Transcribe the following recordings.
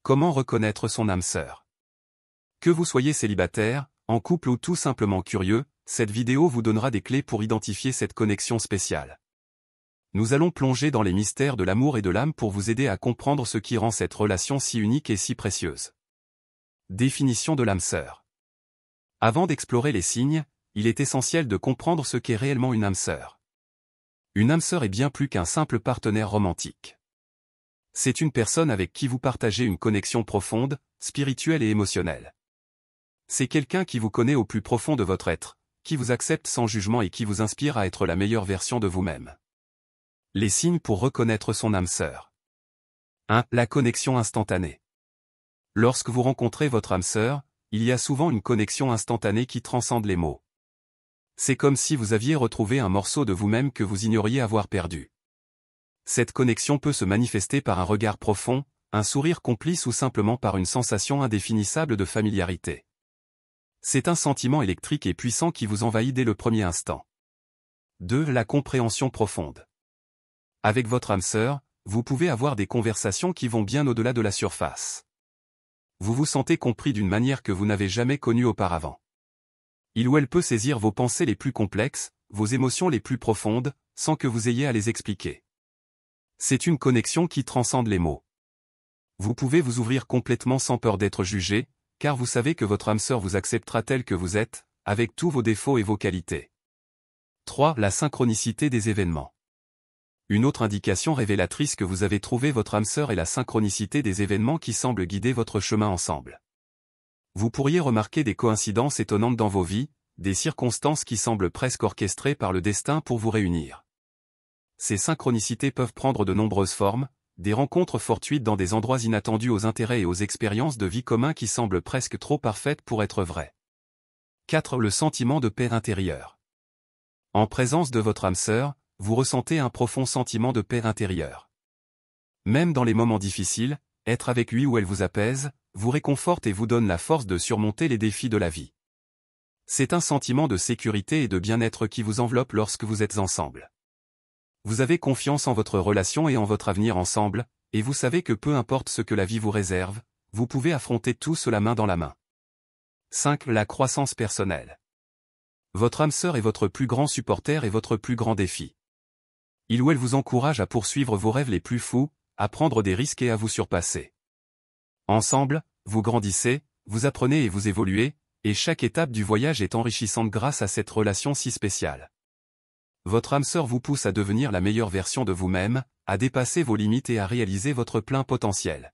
Comment reconnaître son âme sœur? Que vous soyez célibataire, en couple ou tout simplement curieux, cette vidéo vous donnera des clés pour identifier cette connexion spéciale. Nous allons plonger dans les mystères de l'amour et de l'âme pour vous aider à comprendre ce qui rend cette relation si unique et si précieuse. Définition de l'âme sœur. Avant d'explorer les signes, il est essentiel de comprendre ce qu'est réellement une âme sœur. Une âme sœur est bien plus qu'un simple partenaire romantique. C'est une personne avec qui vous partagez une connexion profonde, spirituelle et émotionnelle. C'est quelqu'un qui vous connaît au plus profond de votre être, qui vous accepte sans jugement et qui vous inspire à être la meilleure version de vous-même. Les signes pour reconnaître son âme sœur. 1. La connexion instantanée. Lorsque vous rencontrez votre âme sœur, il y a souvent une connexion instantanée qui transcende les mots. C'est comme si vous aviez retrouvé un morceau de vous-même que vous ignoriez avoir perdu. Cette connexion peut se manifester par un regard profond, un sourire complice ou simplement par une sensation indéfinissable de familiarité. C'est un sentiment électrique et puissant qui vous envahit dès le premier instant. 2. La compréhension profonde. Avec votre âme sœur, vous pouvez avoir des conversations qui vont bien au-delà de la surface. Vous vous sentez compris d'une manière que vous n'avez jamais connue auparavant. Il ou elle peut saisir vos pensées les plus complexes, vos émotions les plus profondes, sans que vous ayez à les expliquer. C'est une connexion qui transcende les mots. Vous pouvez vous ouvrir complètement sans peur d'être jugé, car vous savez que votre âme sœur vous acceptera tel que vous êtes, avec tous vos défauts et vos qualités. 3. La synchronicité des événements. Une autre indication révélatrice que vous avez trouvé votre âme sœur est la synchronicité des événements qui semblent guider votre chemin ensemble. Vous pourriez remarquer des coïncidences étonnantes dans vos vies, des circonstances qui semblent presque orchestrées par le destin pour vous réunir. Ces synchronicités peuvent prendre de nombreuses formes, des rencontres fortuites dans des endroits inattendus aux intérêts et aux expériences de vie communs qui semblent presque trop parfaites pour être vraies. 4. Le sentiment de paix intérieure. En présence de votre âme sœur, vous ressentez un profond sentiment de paix intérieure. Même dans les moments difficiles, être avec lui ou elle vous apaise, vous réconforte et vous donne la force de surmonter les défis de la vie. C'est un sentiment de sécurité et de bien-être qui vous enveloppe lorsque vous êtes ensemble. Vous avez confiance en votre relation et en votre avenir ensemble, et vous savez que peu importe ce que la vie vous réserve, vous pouvez affronter tout cela main dans la main. 5. La croissance personnelle. Votre âme sœur est votre plus grand supporter et votre plus grand défi. Il ou elle vous encourage à poursuivre vos rêves les plus fous, à prendre des risques et à vous surpasser. Ensemble, vous grandissez, vous apprenez et vous évoluez, et chaque étape du voyage est enrichissante grâce à cette relation si spéciale. Votre âme sœur vous pousse à devenir la meilleure version de vous-même, à dépasser vos limites et à réaliser votre plein potentiel.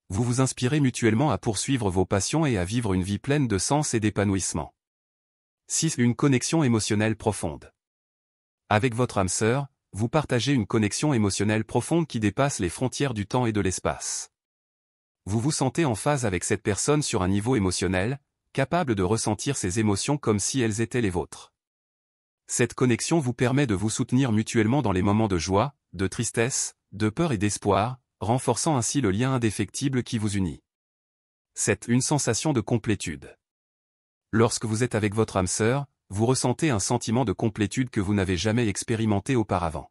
Vous vous inspirez mutuellement à poursuivre vos passions et à vivre une vie pleine de sens et d'épanouissement. 6. Une connexion émotionnelle profonde. Avec votre âme sœur, vous partagez une connexion émotionnelle profonde qui dépasse les frontières du temps et de l'espace. Vous vous sentez en phase avec cette personne sur un niveau émotionnel, capable de ressentir ses émotions comme si elles étaient les vôtres. Cette connexion vous permet de vous soutenir mutuellement dans les moments de joie, de tristesse, de peur et d'espoir, renforçant ainsi le lien indéfectible qui vous unit. 7. Une sensation de complétude. Lorsque vous êtes avec votre âme sœur, vous ressentez un sentiment de complétude que vous n'avez jamais expérimenté auparavant.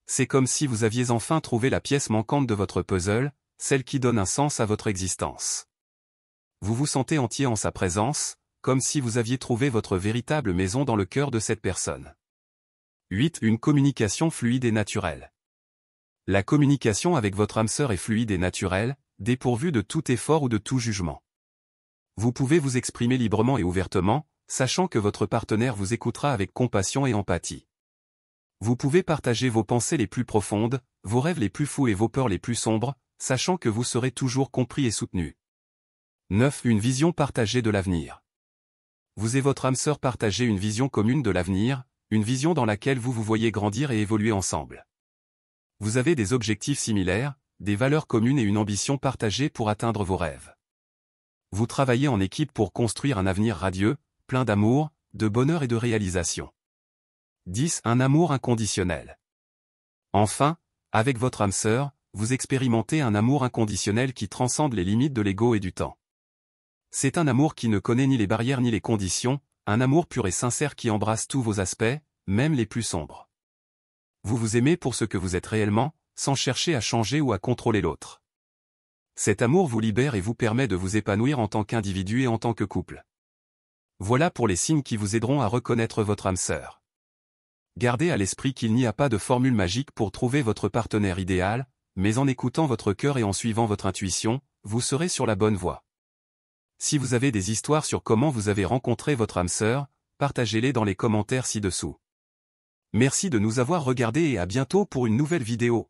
C'est comme si vous aviez enfin trouvé la pièce manquante de votre puzzle, celle qui donne un sens à votre existence. Vous vous sentez entier en sa présence, comme si vous aviez trouvé votre véritable maison dans le cœur de cette personne. 8. Une communication fluide et naturelle. La communication avec votre âme sœur est fluide et naturelle, dépourvue de tout effort ou de tout jugement. Vous pouvez vous exprimer librement et ouvertement, sachant que votre partenaire vous écoutera avec compassion et empathie. Vous pouvez partager vos pensées les plus profondes, vos rêves les plus fous et vos peurs les plus sombres, sachant que vous serez toujours compris et soutenu. 9. Une vision partagée de l'avenir. Vous et votre âme sœur partagez une vision commune de l'avenir, une vision dans laquelle vous vous voyez grandir et évoluer ensemble. Vous avez des objectifs similaires, des valeurs communes et une ambition partagée pour atteindre vos rêves. Vous travaillez en équipe pour construire un avenir radieux, plein d'amour, de bonheur et de réalisation. 10. Un amour inconditionnel. Enfin, avec votre âme sœur, vous expérimentez un amour inconditionnel qui transcende les limites de l'ego et du temps. C'est un amour qui ne connaît ni les barrières ni les conditions, un amour pur et sincère qui embrasse tous vos aspects, même les plus sombres. Vous vous aimez pour ce que vous êtes réellement, sans chercher à changer ou à contrôler l'autre. Cet amour vous libère et vous permet de vous épanouir en tant qu'individu et en tant que couple. Voilà pour les signes qui vous aideront à reconnaître votre âme sœur. Gardez à l'esprit qu'il n'y a pas de formule magique pour trouver votre partenaire idéal, mais en écoutant votre cœur et en suivant votre intuition, vous serez sur la bonne voie. Si vous avez des histoires sur comment vous avez rencontré votre âme sœur, partagez-les dans les commentaires ci-dessous. Merci de nous avoir regardés et à bientôt pour une nouvelle vidéo.